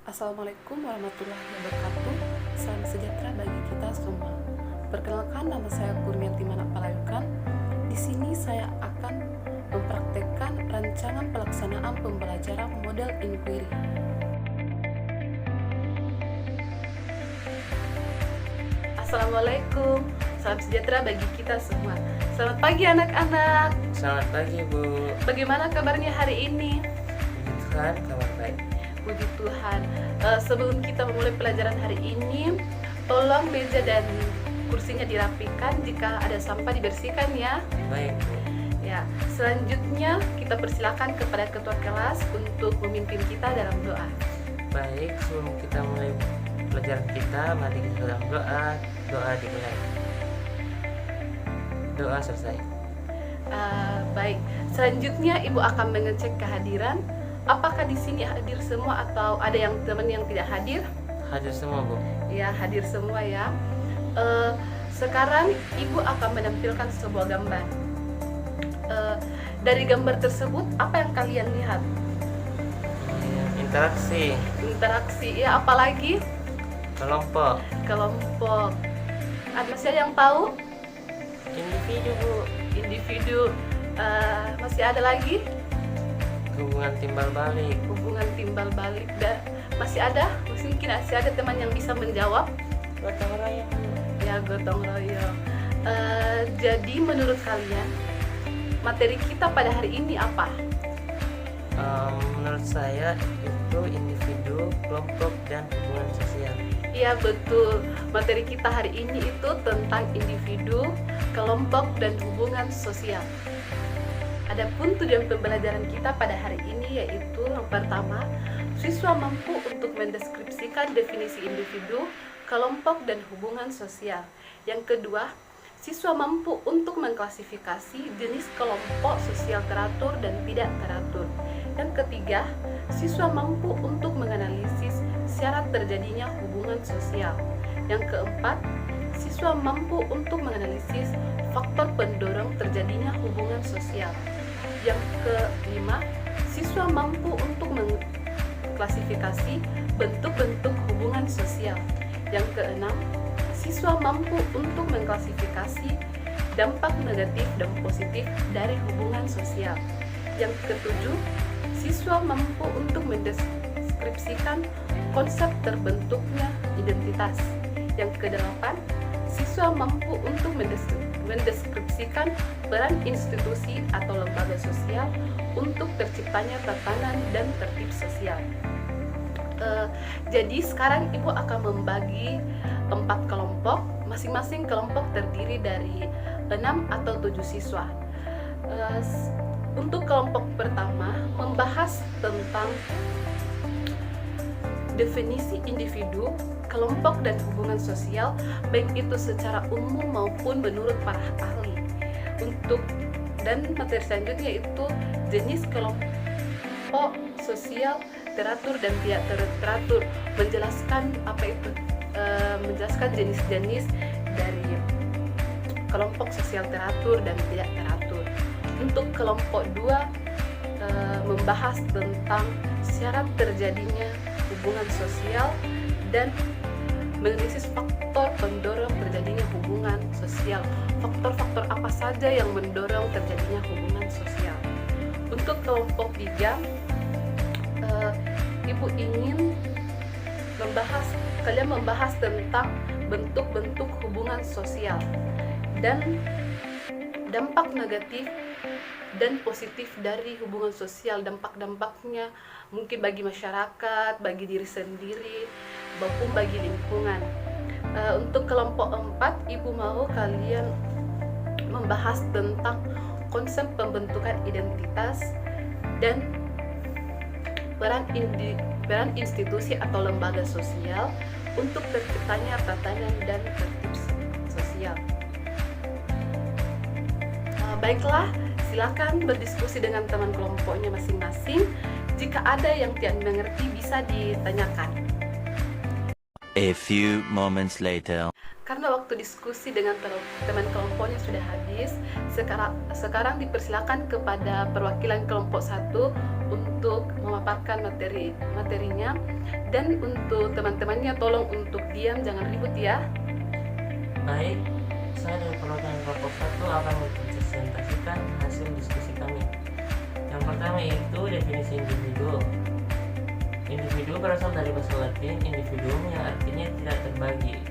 Assalamualaikum warahmatullahi wabarakatuh. Salam sejahtera bagi kita semua. Perkenalkan, nama saya Kurniati Manak Palayukan. Di sini saya akan mempraktekkan rancangan pelaksanaan pembelajaran model inquiry. Assalamualaikum. Salam sejahtera bagi kita semua. Selamat pagi anak-anak. Selamat pagi, Bu. Bagaimana kabarnya hari ini? Puji Tuhan, kabar baik. Puji Tuhan. Sebelum kita memulai pelajaran hari ini, tolong meja dan kursinya dirapikan, jika ada sampah dibersihkan ya. Baik, Bu. Ya, selanjutnya kita persilakan kepada ketua kelas untuk memimpin kita dalam doa. Baik, sebelum kita mulai pelajaran kita, mari kita dalam doa. Doa dimulai. Doa selesai. Baik, selanjutnya Ibu akan mengecek kehadiran. Apakah di sini hadir semua atau ada yang teman yang tidak hadir? Hadir semua, Bu. Ya, hadir semua ya. Sekarang Ibu akan menampilkan sebuah gambar. Dari gambar tersebut, apa yang kalian lihat? Interaksi, Interaksi, ya, apalagi kelompok, kelompok. Masih ada yang tahu? individu, Bu. Individu. Masih ada lagi? Hubungan timbal balik, Hubungan timbal balik. Masih ada? Mungkin masih ada teman yang bisa menjawab? gotong royong, Bu. Ya, gotong royong. Jadi menurut kalian, materi kita pada hari ini apa? Menurut saya itu individu, kelompok, dan hubungan sosial. Iya, betul. Materi kita hari ini itu tentang individu, kelompok, dan hubungan sosial. Adapun tujuan pembelajaran kita pada hari ini yaitu yang pertama, siswa mampu untuk mendeskripsikan definisi individu, kelompok, dan hubungan sosial. Yang kedua, siswa mampu untuk mengklasifikasi jenis kelompok sosial teratur dan tidak teratur. Yang ketiga, siswa mampu untuk menganalisis syarat terjadinya hubungan sosial. Yang keempat, siswa mampu untuk menganalisis faktor pendorong terjadinya hubungan sosial. Yang kelima, siswa mampu untuk mengklasifikasi bentuk-bentuk hubungan sosial. Yang keenam, siswa mampu untuk mengklasifikasi dampak negatif dan positif dari hubungan sosial. Yang ketujuh, siswa mampu untuk mendeskripsikan konsep terbentuknya identitas. Yang kedelapan, siswa mampu untuk mendeskripsikan peran institusi atau lembaga sosial untuk terciptanya tatanan dan tertib sosial. Jadi sekarang Ibu akan membagi 4 kelompok, masing-masing kelompok terdiri dari 6 atau 7 siswa. Untuk kelompok pertama membahas tentang definisi individu, kelompok, dan hubungan sosial, baik itu secara umum maupun menurut para ahli. Dan materi selanjutnya itu jenis kelompok sosial teratur dan tidak teratur, menjelaskan jenis-jenis dari kelompok sosial teratur dan tidak teratur. Untuk kelompok 2 membahas tentang syarat terjadinya hubungan sosial dan menganalisis faktor pendorong terjadinya hubungan sosial. Faktor-faktor apa saja yang mendorong terjadinya hubungan sosial. Untuk kelompok 3, Ibu ingin kalian membahas tentang bentuk-bentuk hubungan sosial dan dampak negatif dan positif dari hubungan sosial, dampak-dampaknya mungkin bagi masyarakat, bagi diri sendiri, maupun bagi lingkungan. Untuk kelompok 4, Ibu mau kalian membahas tentang konsep pembentukan identitas dan peran institusi atau lembaga sosial untuk terciptanya tatanan dan tertib sosial. Baiklah, silakan berdiskusi dengan teman kelompoknya masing-masing. Jika ada yang tidak mengerti bisa ditanyakan. A few moments later. Karena waktu waktu diskusi dengan teman kelompoknya sudah habis. Sekarang dipersilakan kepada perwakilan kelompok 1 untuk memaparkan materinya, dan untuk teman-temannya tolong untuk diam, jangan ribut ya. Baik, saya dari perwakilan kelompok 1 akan mempresentasikan hasil diskusi kami. Yang pertama yaitu definisi individu. Individu berasal dari bahasa Latin individuum yang artinya tidak terbagi.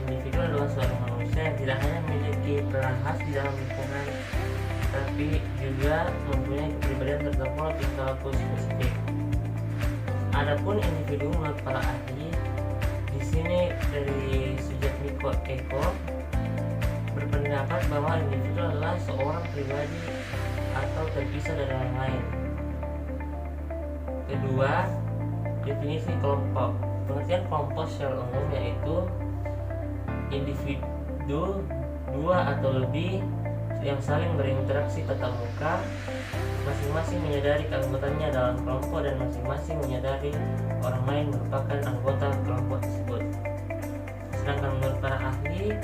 Individu adalah seorang manusia yang tidak hanya memiliki peran khas di dalam lingkungan, tapi juga mempunyai kepribadian serta pola tingkah laku spesifik. Adapun individu menurut para ahli, di sini dari Sujatmiko Eko berpendapat bahwa individu adalah seorang pribadi atau terpisah dari orang lain. Kedua, definisi kelompok. Pengertian kelompok secara umum yaitu individu dua atau lebih yang saling berinteraksi tatap muka, masing-masing menyadari keanggotaannya dalam kelompok dan masing-masing menyadari orang lain merupakan anggota kelompok tersebut. Sedangkan menurut para ahli,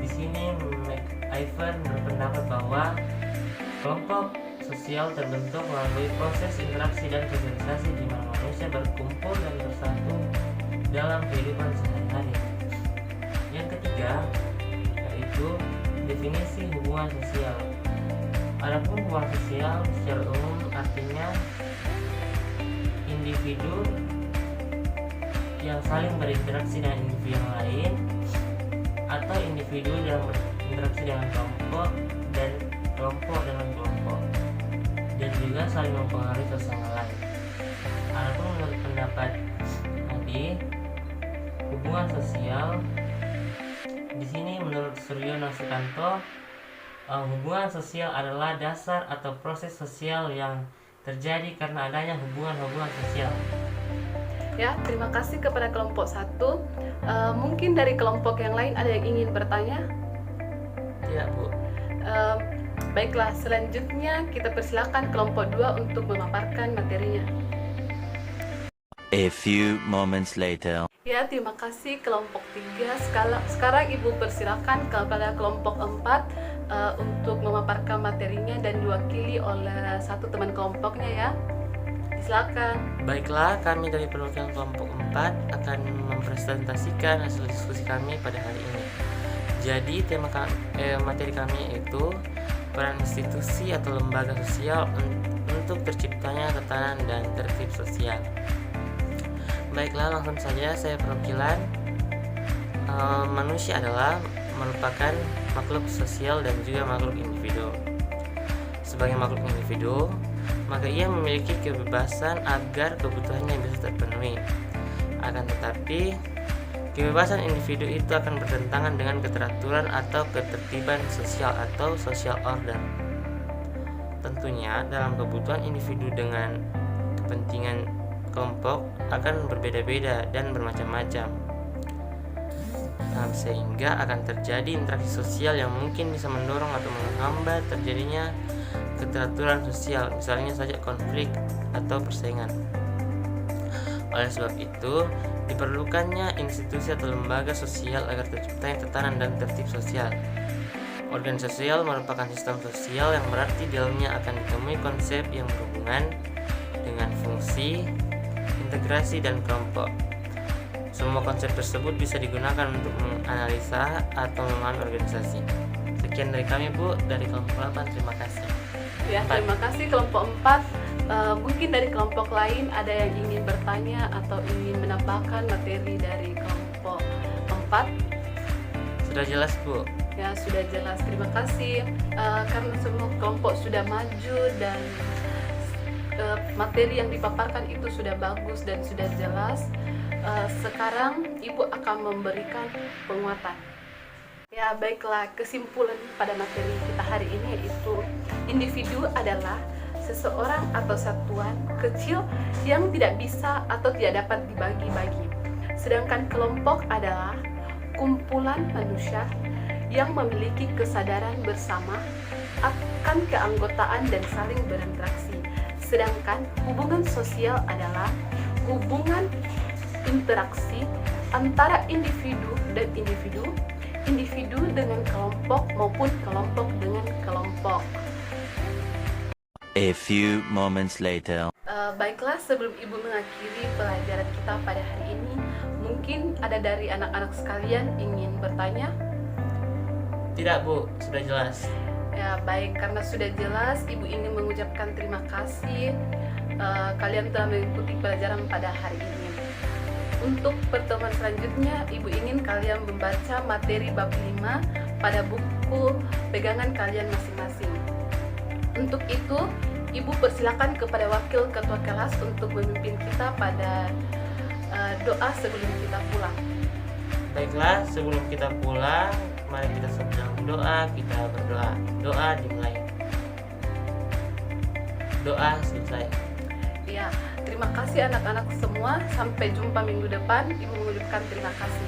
di sini McIver berpendapat bahwa kelompok sosial terbentuk melalui proses interaksi dan sosialisasi di mana manusia berkumpul dan bersatu dalam kehidupan sehari-hari. Yang ketiga yaitu definisi hubungan sosial. Adapun hubungan sosial secara umum artinya individu yang saling berinteraksi dengan individu yang lain, atau individu yang berinteraksi dengan kelompok dan kelompok dengan kelompok, dan juga saling mempengaruhi satu sama lain. Adapun menurut pendapat tadi, hubungan sosial di sini menurut Suryono Sukanto, hubungan sosial adalah dasar atau proses sosial yang terjadi karena adanya hubungan-hubungan sosial. Ya, terima kasih kepada kelompok 1. Mungkin dari kelompok yang lain ada yang ingin bertanya? Tidak, Bu. Baiklah, selanjutnya kita persilakan kelompok 2 untuk memaparkan materinya. A few moments later. Ya, terima kasih kelompok 3. Sekarang Ibu persilakan kepada kelompok 4 untuk memaparkan materinya dan diwakili oleh satu teman kelompoknya ya. Silakan. Baiklah, kami dari perwakilan kelompok 4 akan mempresentasikan hasil diskusi kami pada hari ini. Jadi materi kami yaitu peran institusi atau lembaga sosial untuk terciptanya tatanan dan tertib sosial. Baiklah, langsung saja saya perwakilan. Manusia adalah merupakan makhluk sosial dan juga makhluk individu. Sebagai makhluk individu, maka ia memiliki kebebasan agar kebutuhannya bisa terpenuhi. Akan tetapi, kebebasan individu itu akan bertentangan dengan keteraturan atau ketertiban sosial atau social order. Tentunya dalam kebutuhan individu dengan kepentingan kelompok akan berbeda-beda dan bermacam-macam, sehingga akan terjadi interaksi sosial yang mungkin bisa mendorong atau menghambat terjadinya keteraturan sosial, misalnya saja konflik atau persaingan. Oleh sebab itu, diperlukannya institusi atau lembaga sosial agar terciptanya tatanan dan tertib sosial. Organisasi sosial merupakan sistem sosial yang berarti di dalamnya akan ditemui konsep yang berhubungan dengan fungsi, integrasi, dan kelompok. Semua konsep tersebut bisa digunakan untuk menganalisa atau memahami organisasi. Sekian dari kami, Bu, dari kelompok 8. Terima kasih. Ya, terima kasih kelompok 4. Mungkin dari kelompok lain ada yang ingin bertanya atau ingin menambahkan materi dari kelompok 4? Sudah jelas, Bu? Ya, sudah jelas. Terima kasih. Karena semua kelompok sudah maju dan materi yang dipaparkan itu sudah bagus dan sudah jelas. Sekarang Ibu akan memberikan penguatan. Ya, baiklah, kesimpulan pada materi kita hari ini yaitu individu adalah seseorang atau satuan kecil yang tidak bisa atau tidak dapat dibagi-bagi. Sedangkan kelompok adalah kumpulan manusia yang memiliki kesadaran bersama akan keanggotaan dan saling berinteraksi. Sedangkan hubungan sosial adalah hubungan interaksi antara individu dan individu individu dengan kelompok maupun kelompok dengan kelompok. A few moments later. Baiklah, sebelum Ibu mengakhiri pelajaran kita pada hari ini, mungkin ada dari anak-anak sekalian ingin bertanya? Tidak Bu, sudah jelas. Ya, baik, karena sudah jelas, Ibu ingin mengucapkan terima kasih kalian telah mengikuti pelajaran pada hari ini. Untuk pertemuan selanjutnya, Ibu ingin kalian membaca materi bab 5 pada buku pegangan kalian masing-masing. Untuk itu, Ibu persilakan kepada wakil ketua kelas untuk memimpin kita pada doa sebelum kita pulang. Baiklah, sebelum kita pulang, mari kita sedang doa, kita berdoa. Doa dimulai. Doa selesai. Ya, terima kasih anak-anak semua. Sampai jumpa minggu depan. Ibu mengucapkan terima kasih.